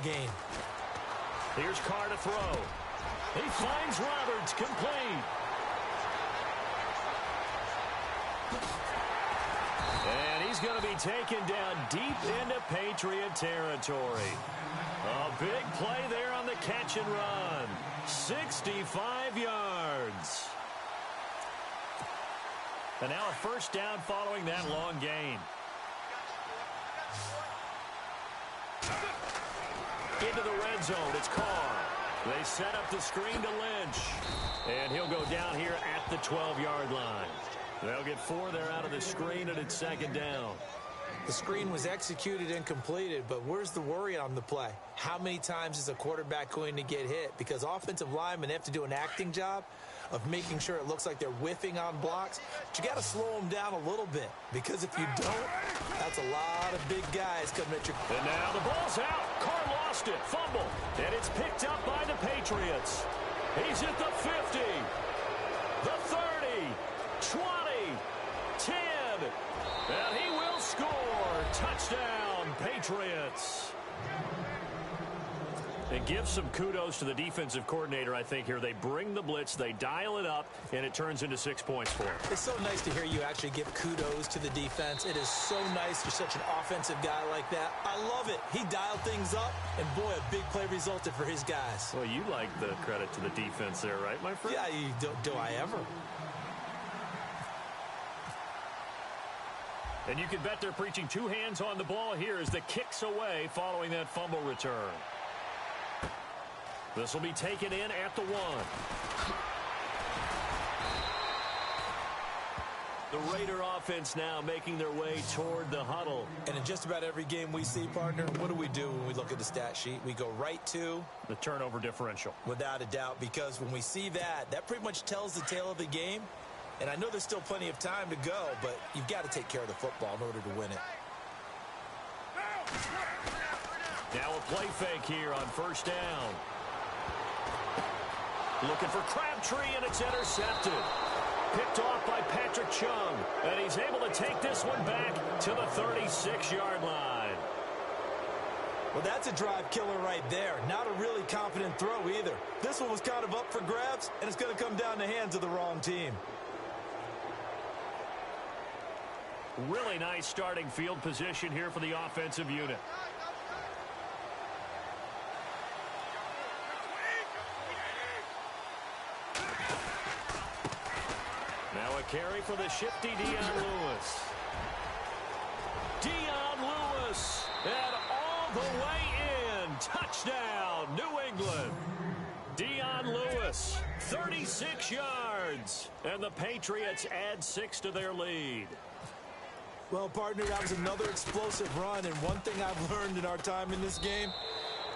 gain. Here's Carr to throw. He finds Roberts, complete. And he's going to be taken down deep into Patriot territory. A big play there on the catch and run. 65 yards. And now a first down following that long gain. Into the red zone, it's Carr. They set up the screen to Lynch. And he'll go down here at the 12-yard line. They'll get 4 there out of the screen, and it's second down. The screen was executed and completed, but where's the worry on the play? How many times is a quarterback going to get hit? Because offensive linemen have to do an acting job of making sure it looks like they're whiffing on blocks. But you got to slow them down a little bit, because if you don't, that's a lot of big guys coming at you. And now the ball's out. Carr lost it. Fumble. And it's picked up by the Patriots. He's at the 50, the 30, 20, 10. And he will score. Touchdown, Patriots. And give some kudos to the defensive coordinator, I think, here. They bring the blitz, they dial it up, and it turns into 6 points for him. It's so nice to hear you actually give kudos to the defense. It is so nice you're such an offensive guy like that. I love it. He dialed things up, and boy, a big play resulted for his guys. Well, you like the credit to the defense there, right, my friend? Yeah, do I ever? And you can bet they're preaching 2 hands on the ball here as the kick's away following that fumble return. This will be taken in at the 1. The Raider offense now making their way toward the huddle. And in just about every game we see, partner, what do when we look at the stat sheet? We go right to the turnover differential. Without a doubt, because when we see that, that pretty much tells the tale of the game. And I know there's still plenty of time to go, but you've got to take care of the football in order to win it. Now a play fake here on first down. Looking for Crabtree, and it's intercepted. Picked off by Patrick Chung, and he's able to take this one back to the 36-yard line. Well, that's a drive killer right there. Not a really confident throw either. This one was kind of up for grabs, and it's going to come down the hands of the wrong team. Really nice starting field position here for the offensive unit. Now a carry for the shifty Dion Lewis. Dion Lewis, and all the way in. Touchdown, New England. Dion Lewis, 36 yards. And the Patriots add 6 to their lead. Well, partner, that was another explosive run, and one thing I've learned in our time in this game,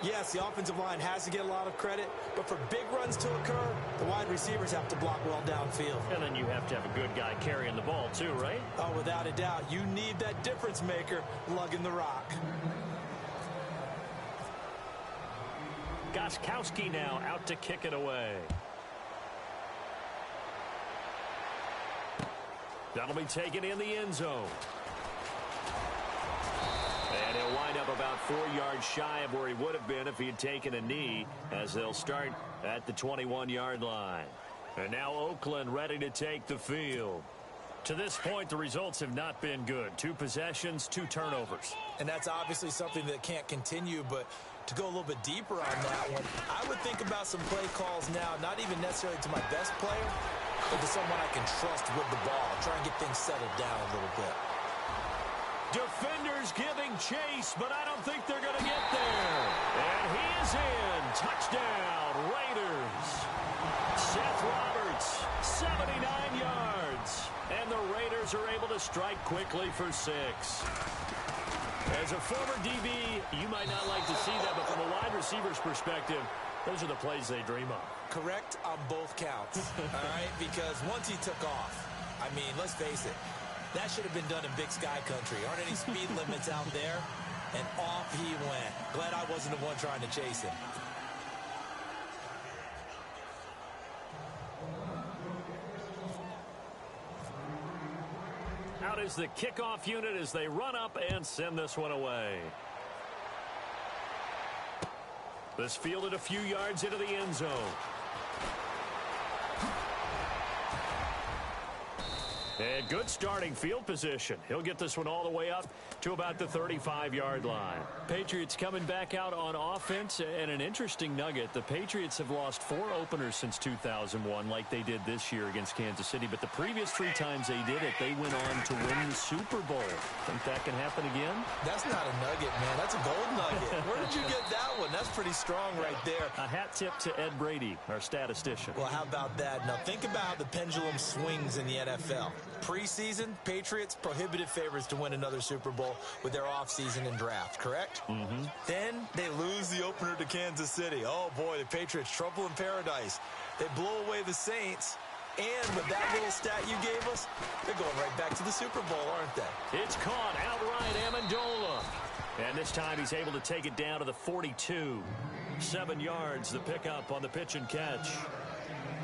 yes, the offensive line has to get a lot of credit, but for big runs to occur, the wide receivers have to block well downfield. And then you have to have a good guy carrying the ball too, right? Oh, without a doubt. You need that difference maker lugging the rock. Gostkowski now out to kick it away. That'll be taken in the end zone. And he'll wind up about 4 yards shy of where he would have been if he had taken a knee, as they'll start at the 21-yard line. And now Oakland ready to take the field. To this point, the results have not been good. 2 possessions, 2 turnovers. And that's obviously something that can't continue, but to go a little bit deeper on that one, I would think about some play calls now, not even necessarily to my best player, but to someone I can trust with the ball. Try and get things settled down a little bit. Defenders giving chase, but I don't think they're going to get there. And he is in. Touchdown, Raiders. Seth Roberts, 79 yards. And the Raiders are able to strike quickly for 6. As a former DB, you might not like to see that, but from a wide receiver's perspective, those are the plays they dream of. Correct on both counts, all right? Because once he took off, I mean, let's face it, that should have been done in Big Sky Country. Aren't any speed limits out there? And off he went. Glad I wasn't the one trying to chase him. Out is the kickoff unit as they run up and send this one away. This fielded a few yards into the end zone. And good starting field position. He'll get this one all the way up to about the 35-yard line. Patriots coming back out on offense. And an interesting nugget, the Patriots have lost 4 openers since 2001 like they did this year against Kansas City. But the previous 3 times they did it, they went on to win the Super Bowl. Think that can happen again? That's not a nugget, man. That's a gold nugget. Where did you get that one? That's pretty strong right there. A hat tip to Ed Brady, our statistician. Well, how about that? Now, think about how the pendulum swings in the NFL. Preseason, Patriots prohibitive favorites to win another Super Bowl with their offseason and draft, correct? Mm-hmm. Then they lose the opener to Kansas City. Oh, boy, the Patriots, trouble in paradise. They blow away the Saints. And with that little stat you gave us, they're going right back to the Super Bowl, aren't they? It's caught outright, Amendola. And this time he's able to take it down to the 42. 7 yards, the pickup on the pitch and catch.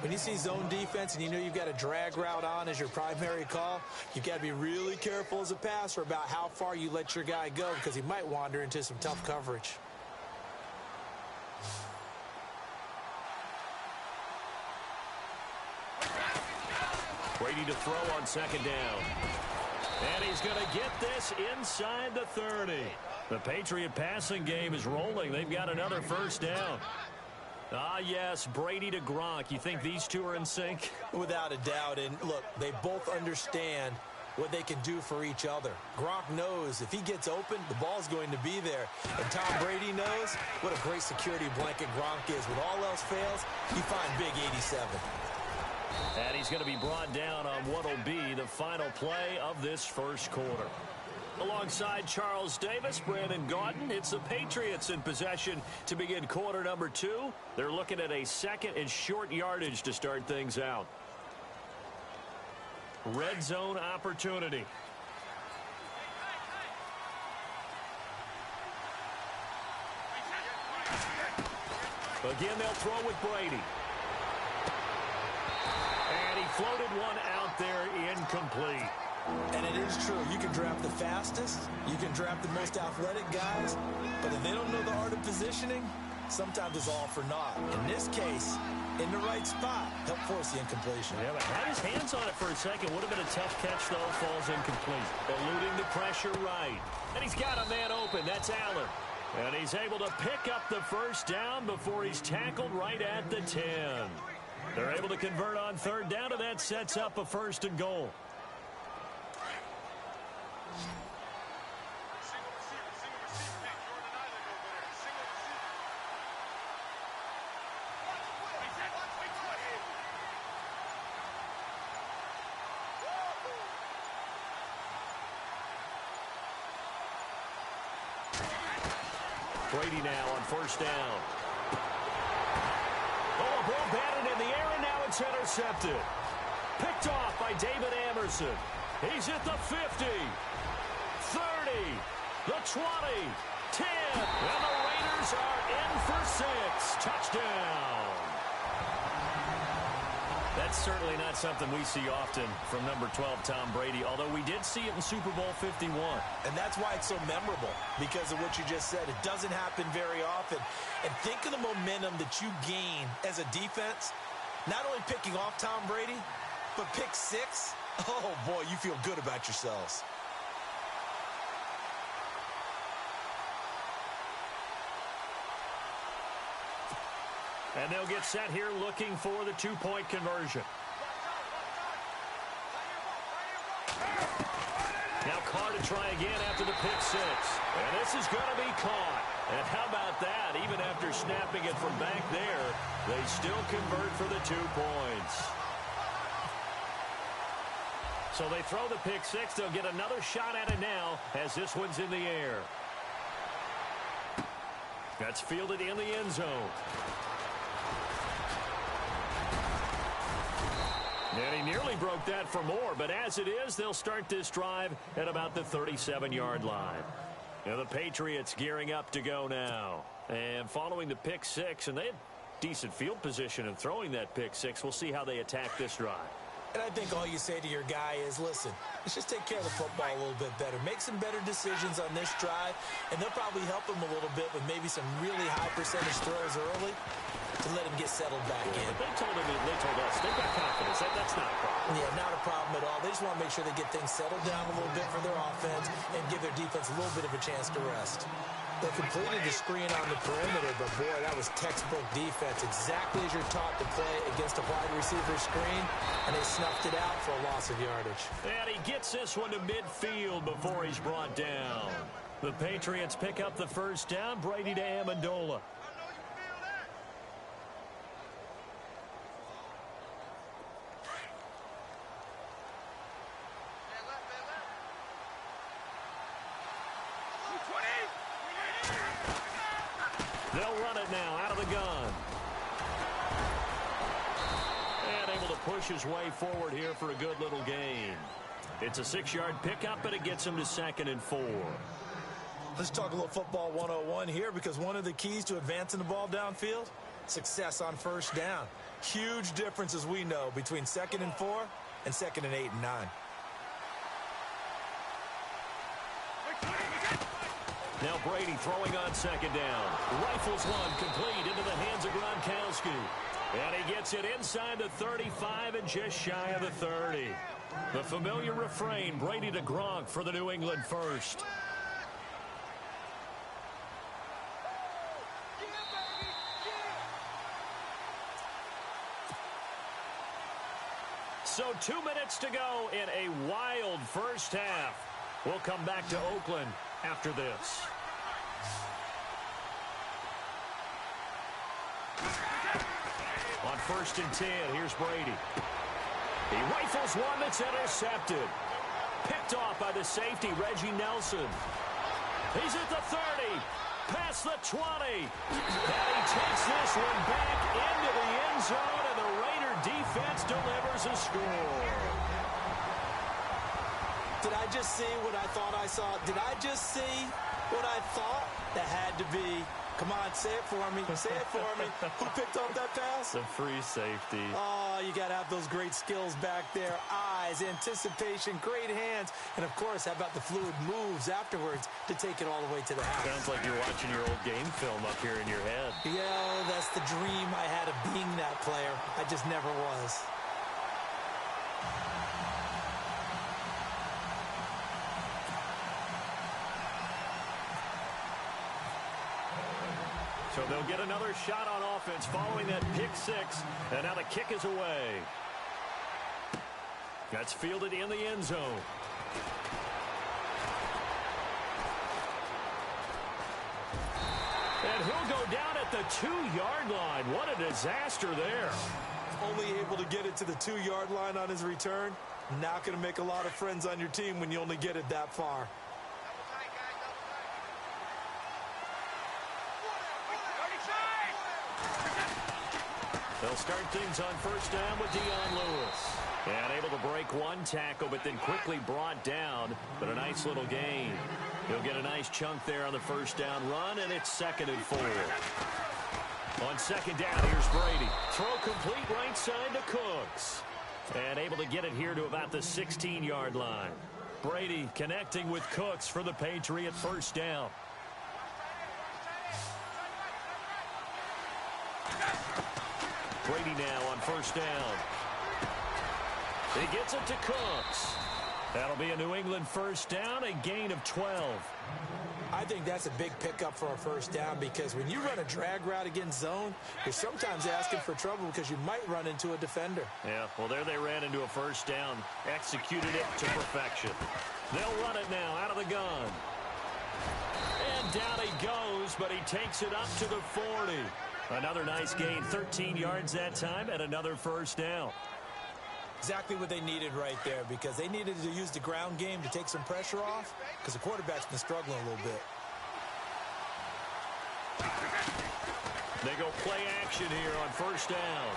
When you see zone defense and you know you've got a drag route on as your primary call, you've got to be really careful as a passer about how far you let your guy go because he might wander into some tough coverage. Brady to throw on second down. And he's going to get this inside the 30. The Patriot passing game is rolling. They've got another first down. Ah, yes, Brady to Gronk. You think these two are in sync? Without a doubt. And look, they both understand what they can do for each other. Gronk knows if he gets open, the ball's going to be there. And Tom Brady knows what a great security blanket Gronk is. When all else fails, you find Big 87. And he's going to be brought down on what will be the final play of this first quarter. Alongside Charles Davis, Brandon Gaudin, it's the Patriots in possession to begin quarter number 2. They're looking at a second and short yardage to start things out. Red zone opportunity. Again, they'll throw with Brady. And he floated one out there incomplete. And it is true. You can draft the fastest. You can draft the most athletic guys. But if they don't know the art of positioning, sometimes it's all for naught. In this case, in the right spot, help force the incompletion. Yeah, but had his hands on it for a second. Would have been a tough catch, though. Falls incomplete. Eluding the pressure right. And he's got a man open. That's Allen. And he's able to pick up the first down before he's tackled right at the 10. They're able to convert on third down, and that sets up a first and goal. Brady now on first down. Oh, a ball batted in the air, and now it's intercepted. Picked off by David Amerson. He's at the 50, 30, the 20, 10, and the Raiders are in for 6. Touchdown. That's certainly not something we see often from number 12, Tom Brady, although we did see it in Super Bowl 51. And that's why it's so memorable, because of what you just said. It doesn't happen very often. And think of the momentum that you gain as a defense, not only picking off Tom Brady, but pick 6. Oh, boy, you feel good about yourselves. And they'll get set here looking for the 2-point conversion. Now Carr to try again after the pick 6. And this is going to be caught. And how about that? Even after snapping it from back there, they still convert for the 2 points. So they throw the pick 6. They'll get another shot at it now as this one's in the air. That's fielded in the end zone. And he nearly broke that for more, but as it is, they'll start this drive at about the 37-yard line. Now the Patriots gearing up to go now. And following the pick 6, and they had decent field position in throwing that pick 6. We'll see how they attack this drive. And I think all you say to your guy is, listen, let's just take care of the football a little bit better. Make some better decisions on this drive, and they'll probably help him a little bit with maybe some really high percentage throws early to let him get settled back in. But they told us they've got confidence. That's not a problem. Yeah, not a problem at all. They just want to make sure they get things settled down a little bit for their offense and give their defense a little bit of a chance to rest. They completed the screen on the perimeter, but boy, that was textbook defense. Exactly as you're taught to play against a wide receiver screen, and they snuffed it out for a loss of yardage. And he gets this one to midfield before he's brought down. The Patriots pick up the first down. Brady to Amendola. They'll run it now out of the gun. And able to push his way forward here for a good little gain. It's a 6-yard pickup, and it gets him to 2nd and 4. Let's talk a little football 101 here, because one of the keys to advancing the ball downfield, success on first down. Huge difference, as we know, between 2nd and 4 and 2nd and 8 and 9. Now Brady throwing on 2nd down. Rifles one complete into the hands of Gronkowski. And he gets it inside the 35 and just shy of the 30. The familiar refrain, Brady to Gronk for the New England first. So 2 minutes to go in a wild first half. We'll come back to Oakland after this. On 1st and 10, here's Brady. He rifles one that's intercepted. Picked off by the safety, Reggie Nelson. He's at the 30, past the 20. And he takes this one back into the end zone, and the Raider defense delivers a score. Did I just see what I thought I saw? Did I just see what I thought? That had to be. Come on, say it for me. Say it for me. Who picked up that pass? The free safety. Oh, you got to have those great skills back there. Eyes, anticipation, great hands. And, of course, how about the fluid moves afterwards to take it all the way to the house? Sounds like you're watching your old game film up here in your head. Yeah, that's the dream I had of being that player. I just never was. So they'll get another shot on offense following that pick six. And now the kick is away. That's fielded in the end zone. And he'll go down at the 2-yard line. What a disaster there. Only able to get it to the 2-yard line on his return. Not going to make a lot of friends on your team when you only get it that far. They'll start things on first down with Dion Lewis. And able to break one tackle, but then quickly brought down. But a nice little gain. He'll get a nice chunk there on the first down run, and it's 2nd and 4. On 2nd down, here's Brady. Throw complete right side to Cooks. And able to get it here to about the 16-yard line. Brady connecting with Cooks for the Patriot first down. Brady now on first down. He gets it to Cooks. That'll be a New England first down, a gain of 12. I think that's a big pickup for a first down, because when you run a drag route against zone, you're sometimes asking for trouble because you might run into a defender. Yeah, well, there they ran into a first down. Executed it to perfection. They'll run it now out of the gun. And down he goes, but he takes it up to the 40. Another nice gain, 13 yards that time, and another first down. Exactly what they needed right there, because they needed to use the ground game to take some pressure off, because the quarterback's been struggling a little bit. They go play action here on first down.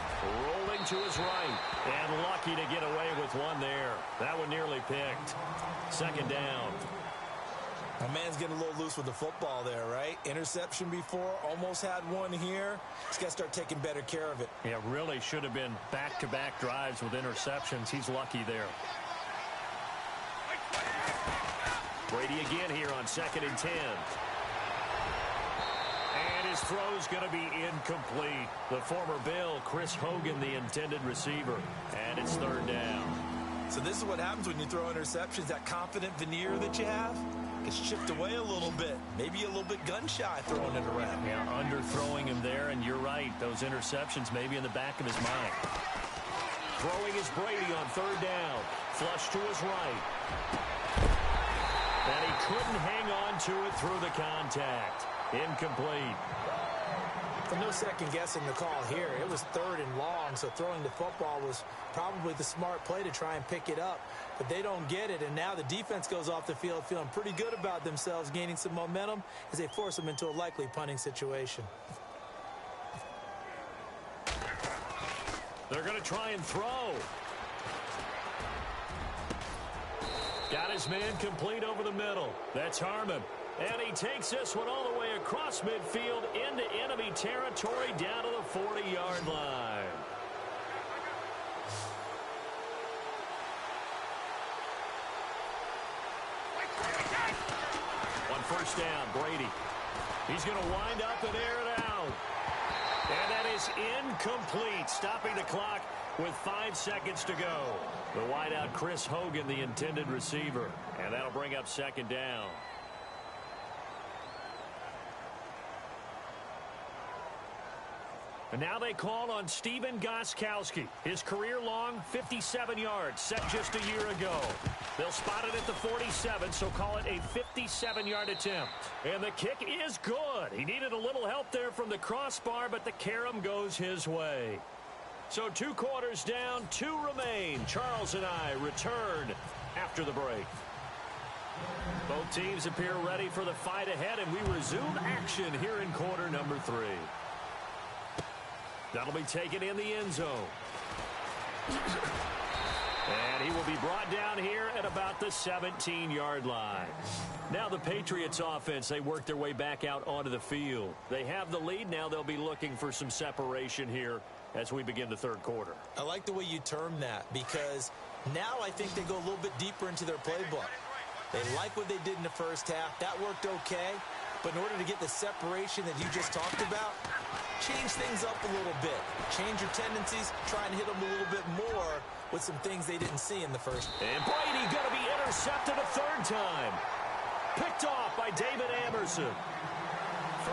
Rolling to his right, and lucky to get away with one there. That one nearly picked. 2nd down. My man's getting a little loose with the football there, right? Interception before, almost had one here. He's got to start taking better care of it. Yeah, really should have been back-to-back drives with interceptions. He's lucky there. Brady again here on 2nd and 10. And his throw's going to be incomplete. The former Bill, Chris Hogan, the intended receiver. And it's 3rd down. So this is what happens when you throw interceptions. That confident veneer that you have gets chipped away a little bit. Maybe a little bit gun-shy throwing it around. Yeah, underthrowing him there, and you're right. Those interceptions may be in the back of his mind. Throwing is Brady on 3rd down. Flush to his right. And he couldn't hang on to it through the contact. Incomplete. No second guessing the call here. It was 3rd and long, so throwing the football was probably the smart play to try and pick it up. But they don't get it, and now the defense goes off the field feeling pretty good about themselves, gaining some momentum as they force them into a likely punting situation. They're going to try and throw. Got his man complete over the middle. That's Harmon. And he takes this one all the way across midfield into enemy territory down to the 40-yard line. On 1st down, Brady. He's going to wind up and air it out. And that is incomplete, stopping the clock with 5 seconds to go. The wideout, Chris Hogan, the intended receiver. And that'll bring up 2nd down. And now they call on Stephen Gostkowski. His career-long 57 yards set just a year ago. They'll spot it at the 47, so call it a 57-yard attempt. And the kick is good. He needed a little help there from the crossbar, but the carom goes his way. So 2 quarters down, 2 remain. Charles and I return after the break. Both teams appear ready for the fight ahead, and we resume action here in quarter number 3. That'll be taken in the end zone. And he will be brought down here at about the 17-yard line. Now the Patriots offense, they work their way back out onto the field. They have the lead. Now they'll be looking for some separation here as we begin the 3rd quarter. I like the way you term that, because now I think they go a little bit deeper into their playbook. They like what they did in the first half. That worked okay. But in order to get the separation that you just talked about, change things up a little bit. Change your tendencies. Try and hit them a little bit more with some things they didn't see in the first. And Brady going to be intercepted a 3rd time. Picked off by David Amerson.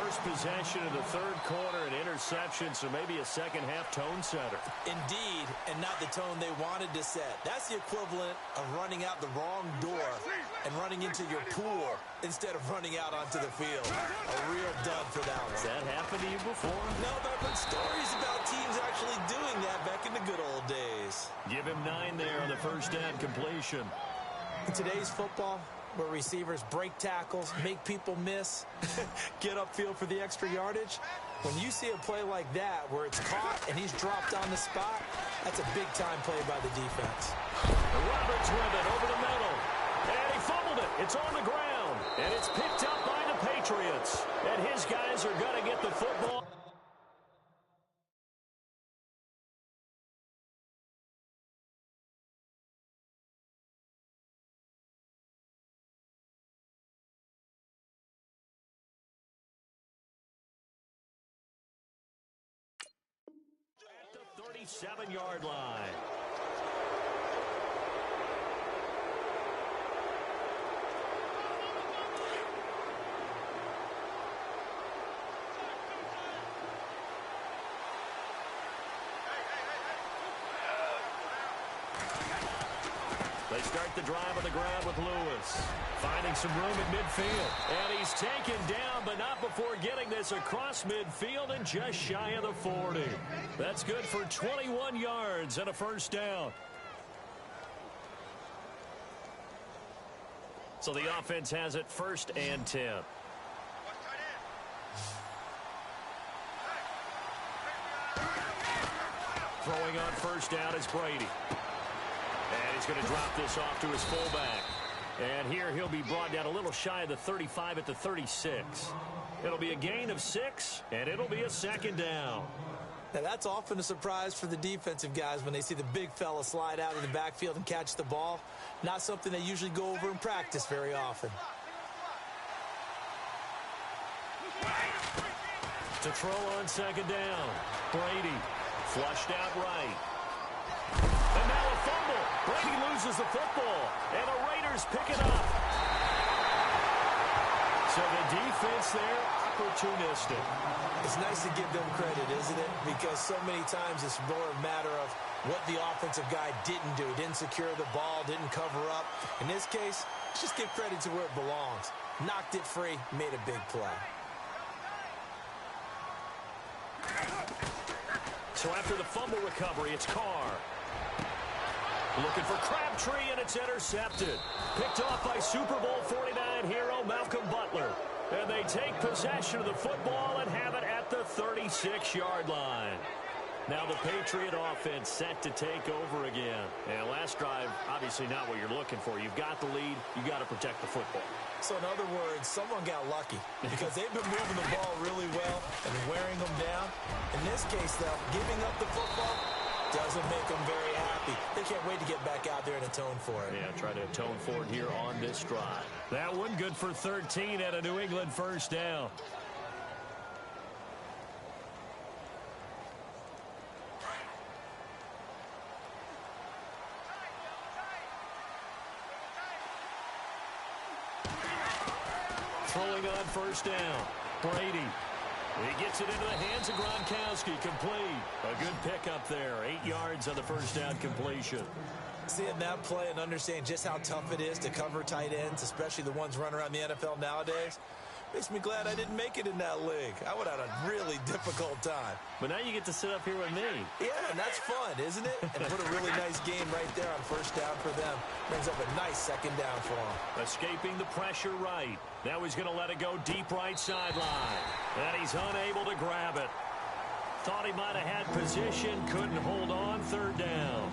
First possession of the 3rd quarter, an interception, so maybe a second-half tone setter. Indeed, and not the tone they wanted to set. That's the equivalent of running out the wrong door and running into your pool instead of running out onto the field. A real dud for that one. Has that happened to you before? No, but I've heard stories about teams actually doing that back in the good old days. Give him 9 there on the 1st down completion. In today's football, where receivers break tackles, make people miss, get upfield for the extra yardage, when you see a play like that where it's caught and he's dropped on the spot, that's a big-time play by the defense. Roberts with it over the middle. And he fumbled it. It's on the ground. And it's picked up by the Patriots. And his guys are going to get the football. At the 37-yard line. They start the drive on the ground with Lewis. Finding some room at midfield. And he's taken down, but not before getting this across midfield and just shy of the 40. That's good for 21 yards and a 1st down. So the offense has it 1st and 10. Throwing on 1st down is Brady. And he's going to drop this off to his fullback. And here he'll be brought down a little shy of the 35 at the 36. It'll be a gain of 6, and it'll be a second down. Now, that's often a surprise for the defensive guys when they see the big fella slide out of the backfield and catch the ball. Not something they usually go over in practice very often. To throw on second down. Brady flushed out right. And now a fumble. Brady loses the football. And the Raiders pick it up. So the defense there, opportunistic. It's nice to give them credit, isn't it? Because so many times it's more a matter of what the offensive guy didn't do. Didn't secure the ball, didn't cover up. In this case, let's just give credit to where it belongs. Knocked it free, made a big play. So after the fumble recovery, it's Carr. Looking for Crabtree, and it's intercepted. Picked off by Super Bowl 49 hero Malcolm Butler. And they take possession of the football and have it at the 36-yard line. Now the Patriot offense set to take over again. And last drive, obviously not what you're looking for. You've got the lead. You've got to protect the football. So in other words, someone got lucky because they've been moving the ball really well and wearing them down. In this case, though, giving up the football doesn't make them very happy. They can't wait to get back out there and atone for it. Yeah, try to atone for it here on this drive. That one good for 13 at a New England first down. Throwing on first down. Brady. He gets it into the hands of Gronkowski. Complete. A good pickup there. 8 yards on the first down completion. Seeing that play and understanding just how tough it is to cover tight ends, especially the ones running around the NFL nowadays, makes me glad I didn't make it in that league. I would have had a really difficult time. But now you get to sit up here with me. Yeah, and that's fun, isn't it? And put a really nice game right there on first down for them. Brings up a nice second down for them. Escaping the pressure right. Now he's going to let it go deep right sideline. And he's unable to grab it. Thought he might have had position, couldn't hold on, third down.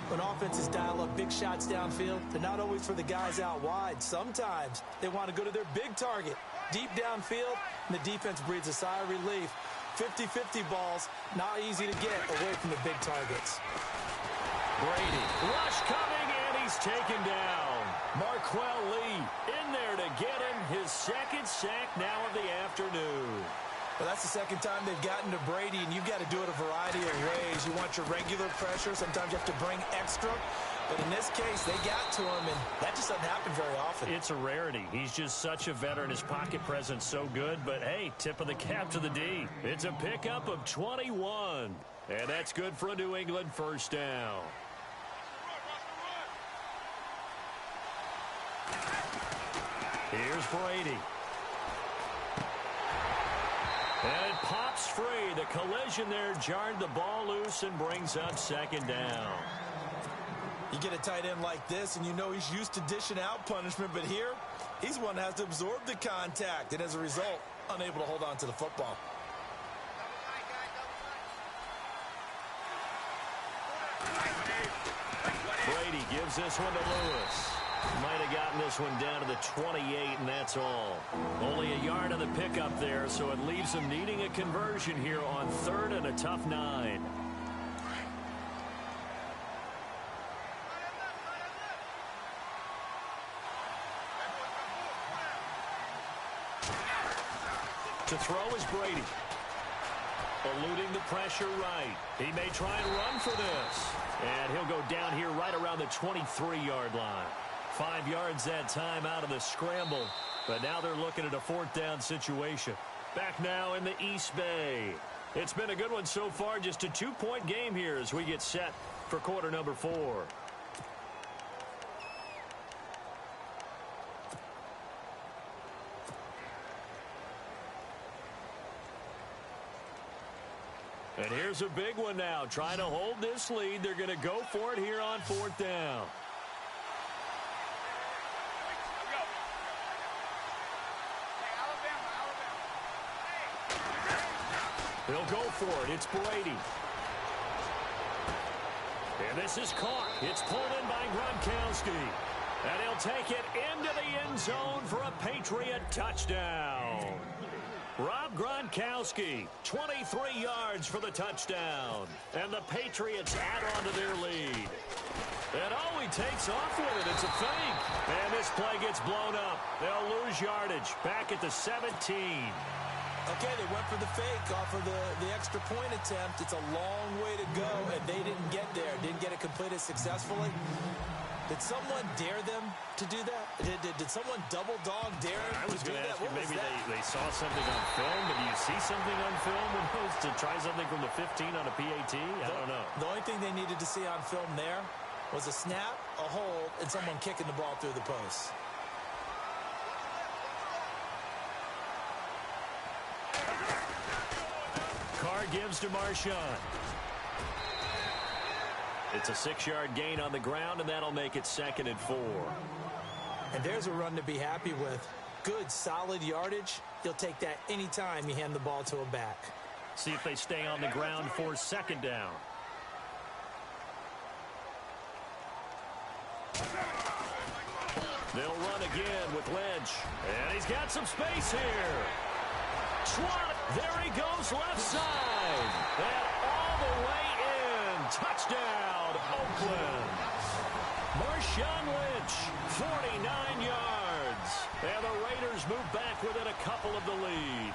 When offenses dial up big shots downfield, they're not always for the guys out wide. Sometimes they want to go to their big target, deep downfield, and the defense breathes a sigh of relief. 50-50 balls, not easy to get away from the big targets. Brady, rush coming, and he's taken down. Marquell Lee in there to get him his second sack now of the afternoon. Well, that's the second time they've gotten to Brady, and you've got to do it a variety of ways. You want your regular pressure. Sometimes you have to bring extra. But in this case, they got to him, and that just doesn't happen very often. It's a rarity. He's just such a veteran. His pocket presence so good. But, hey, tip of the cap to the D. It's a pickup of 21. And that's good for a New England first down. Here's Brady. And it pops free. The collision there jarred the ball loose and brings up second down. You get a tight end like this, and you know he's used to dishing out punishment, but here, he's one that has to absorb the contact, and as a result, unable to hold on to the football. Brady gives this one to Lewis. Might have gotten this one down to the 28, and that's all. Only a yard on the pickup there, so it leaves them needing a conversion here on third and a tough 9. To throw is Brady. Eluding the pressure right. He may try and run for this. And he'll go down here right around the 23-yard line. 5 yards that time out of the scramble. But now they're looking at a fourth down situation. Back now in the East Bay. It's been a good one so far. Just a 2-point game here as we get set for quarter number 4. And here's a big one now. Trying to hold this lead. They're going to go for it here on fourth down. They'll go for it. It's Brady. And this is caught. It's pulled in by Gronkowski. And he'll take it into the end zone for a Patriot touchdown. Rob Gronkowski, 23 yards for the touchdown. And the Patriots add on to their lead. And oh, he takes off with it. It's a fake. And this play gets blown up. They'll lose yardage back at the 17. Okay, they went for the fake off of the extra point attempt. It's a long way to go, and they didn't get there. Didn't get it completed successfully. Did someone dare them to do that? Did someone double dog dare I was to do going to that? ask you, maybe they saw something on film. Did you see something on film to try something from the 15 on a PAT? I don't know. The only thing they needed to see on film there was a snap, a hold, and someone kicking the ball through the post. Carr gives to Marshawn. It's a 6-yard gain on the ground, and that'll make it 2nd and 4. And there's a run to be happy with. Good, solid yardage. You'll take that anytime you hand the ball to a back. See if they stay on the ground for 2nd down. They'll run again with Lynch. And he's got some space here. Swat. There he goes left side. And all the way in. Touchdown, Oakland. Marshawn Lynch, 49 yards. And the Raiders move back within a couple of the lead.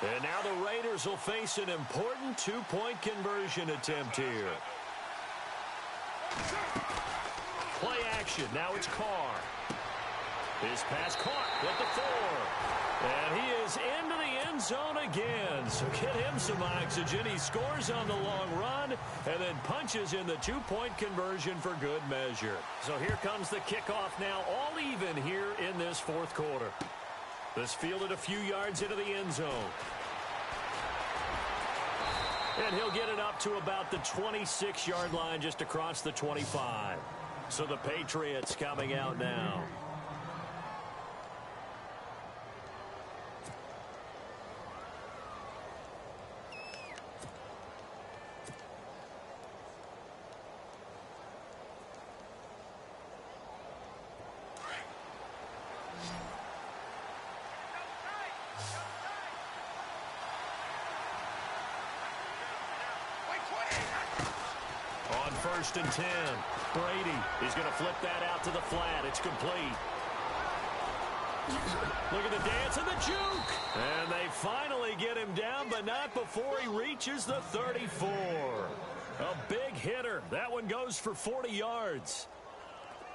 And now the Raiders will face an important 2-point conversion attempt here. Play action. Now it's Carr. His pass caught at the 4. And he is into the end zone again. So get him some oxygen. He scores on the long run and then punches in the 2-point conversion for good measure. So here comes the kickoff now, all even here in this 4th quarter. This fielded a few yards into the end zone. And he'll get it up to about the 26-yard line, just across the 25. So the Patriots coming out now. On 1st and 10, Brady is going to flip that out to the flat. It's complete. Look at the dance and the juke. And they finally get him down, but not before he reaches the 34. A big hitter. That one goes for 40 yards.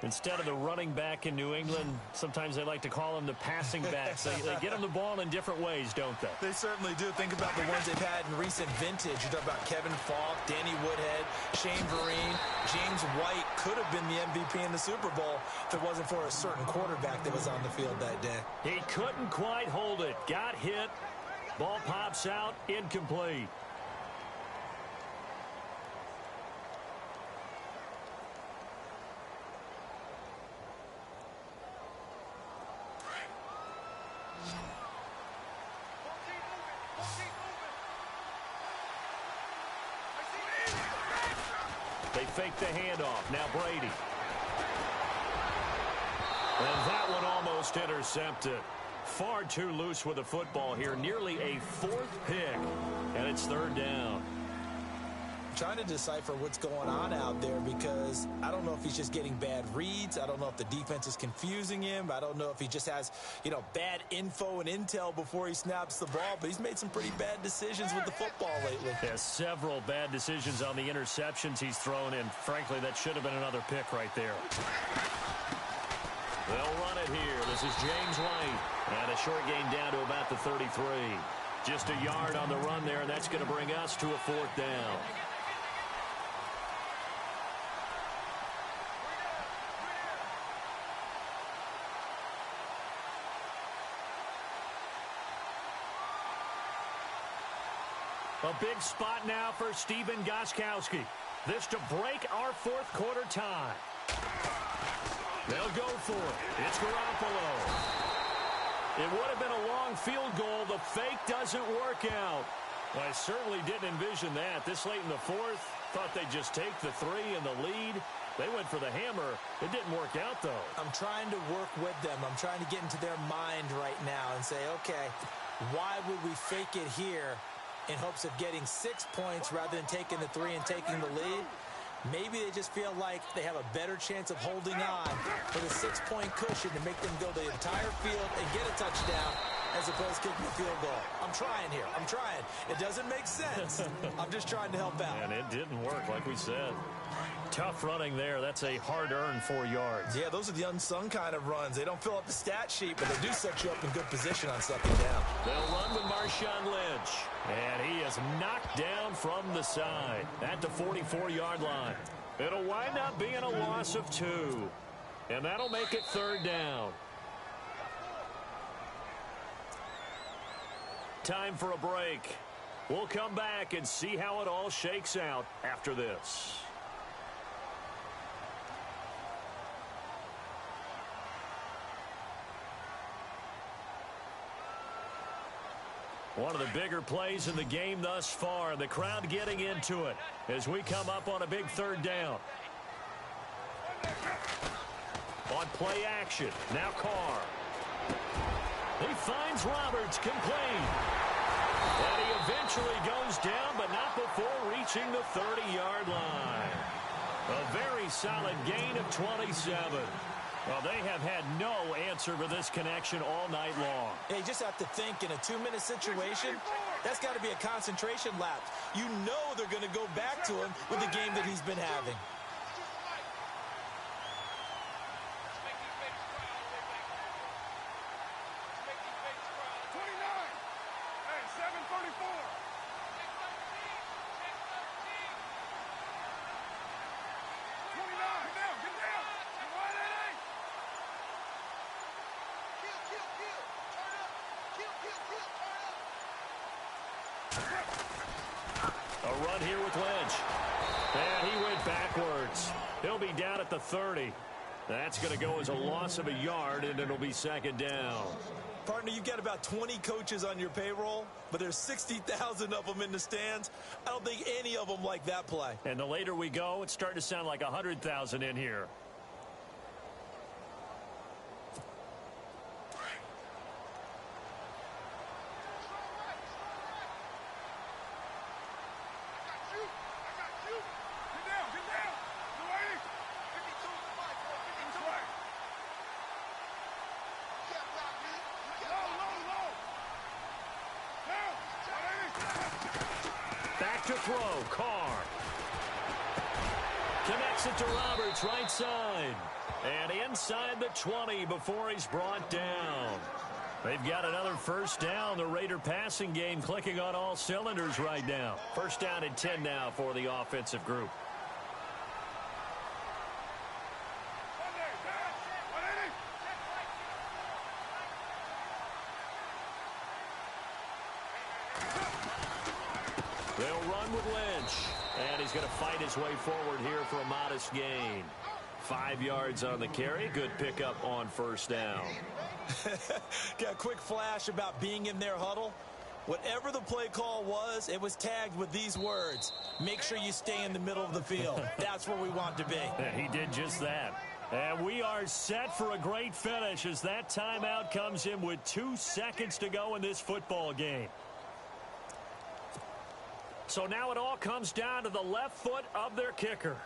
Instead of the running back in New England, sometimes they like to call them the passing backs. They get them the ball in different ways, don't they? They certainly do. Think about the ones they've had in recent vintage. You talk about Kevin Falk, Danny Woodhead, Shane Vereen, James White could have been the MVP in the Super Bowl if it wasn't for a certain quarterback that was on the field that day. He couldn't quite hold it. Got hit. Ball pops out. Incomplete. They fake the handoff. Now Brady. And that one almost intercepted. Far too loose with the football here. Nearly a 4th pick. And it's 3rd down. Trying to decipher what's going on out there because I don't know if he's just getting bad reads. I don't know if the defense is confusing him. I don't know if he just has, bad info and intel before he snaps the ball. But he's made some pretty bad decisions with the football lately. Has several bad decisions on the interceptions he's thrown in. Frankly, that should have been another pick right there. They'll run it here. This is James White. And a short gain down to about the 33. Just a yard on the run there, and that's going to bring us to a 4th down. A big spot now for Stephen Gostkowski. This to break our 4th quarter tie. They'll go for it. It's Garoppolo. It would have been a long field goal. The fake doesn't work out. Well, I certainly didn't envision that. This late in the fourth, thought they'd just take the three and the lead. They went for the hammer. It didn't work out, though. I'm trying to work with them. I'm trying to get into their mind right now and say, okay, why would we fake it here in hopes of getting 6 points rather than taking the three and taking the lead? Maybe they just feel like they have a better chance of holding on for the 6-point cushion to make them go the entire field and get a touchdown as opposed to kicking a field goal. I'm trying here. I'm trying. It doesn't make sense. I'm just trying to help out. And it didn't work, like we said. Tough running there. That's a hard-earned 4 yards. Yeah, those are the unsung kind of runs. They don't fill up the stat sheet, but they do set you up in good position on second down. They'll run with Marshawn Lynch. And he is knocked down from the side at the 44-yard line. It'll wind up being a loss of 2. And that'll make it 3rd down. Time for a break. We'll come back and see how it all shakes out after this. One of the bigger plays in the game thus far. The crowd getting into it as we come up on a big 3rd down. On play action. Now Carr. He finds Roberts complete. And he eventually goes down, but not before reaching the 30-yard line. A very solid gain of 27. Well, they have had no answer for this connection all night long. Yeah, you just have to think in a 2-minute situation, that's got to be a concentration lapse. You know they're going to go back to him with the game that he's been having. A run here with Lynch. And he went backwards. He'll be down at the 30. That's going to go as a loss of a yard, and it'll be 2nd down. Partner, you've got about 20 coaches on your payroll, but there's 60,000 of them in the stands. I don't think any of them like that play. And the later we go, it's starting to sound like 100,000 in here. To throw, Carr. Connects it to Roberts, right side. And inside the 20 before he's brought down. They've got another 1st down. The Raider passing game clicking on all cylinders right now. 1st down and 10 now for the offensive group. They'll run with Lynch. And he's going to fight his way forward here for a modest gain. 5 yards on the carry. Good pickup on 1st down. Got a quick flash about being in their huddle. Whatever the play call was, it was tagged with these words. Make sure you stay in the middle of the field. That's where we want to be. He did just that. And we are set for a great finish as that timeout comes in with 2 seconds to go in this football game. So now it all comes down to the left foot of their kicker.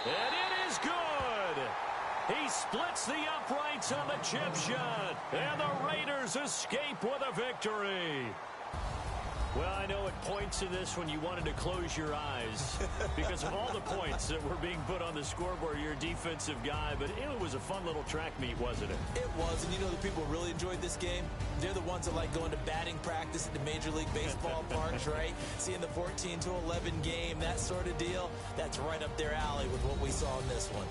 And it is good. He splits the uprights on the chip shot. And the Raiders escape with a victory. Well, I know at points in this when you wanted to close your eyes because of all the points that were being put on the scoreboard. You're a defensive guy, but it was a fun little track meet, wasn't it? It was, and you know the people who really enjoyed this game? They're the ones that like going to batting practice at the Major League Baseball parks, right? Seeing the 14-11 game, that sort of deal. That's right up their alley with what we saw in this one.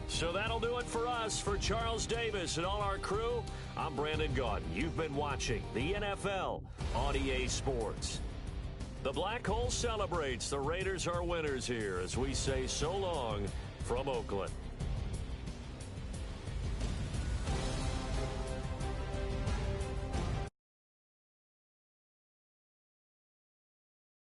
So that'll do it for us. For Charles Davis and all our crew, I'm Brandon Gaudin. You've been watching the NFL on EA Sports. The Black Hole celebrates. The Raiders are winners here as we say so long from Oakland.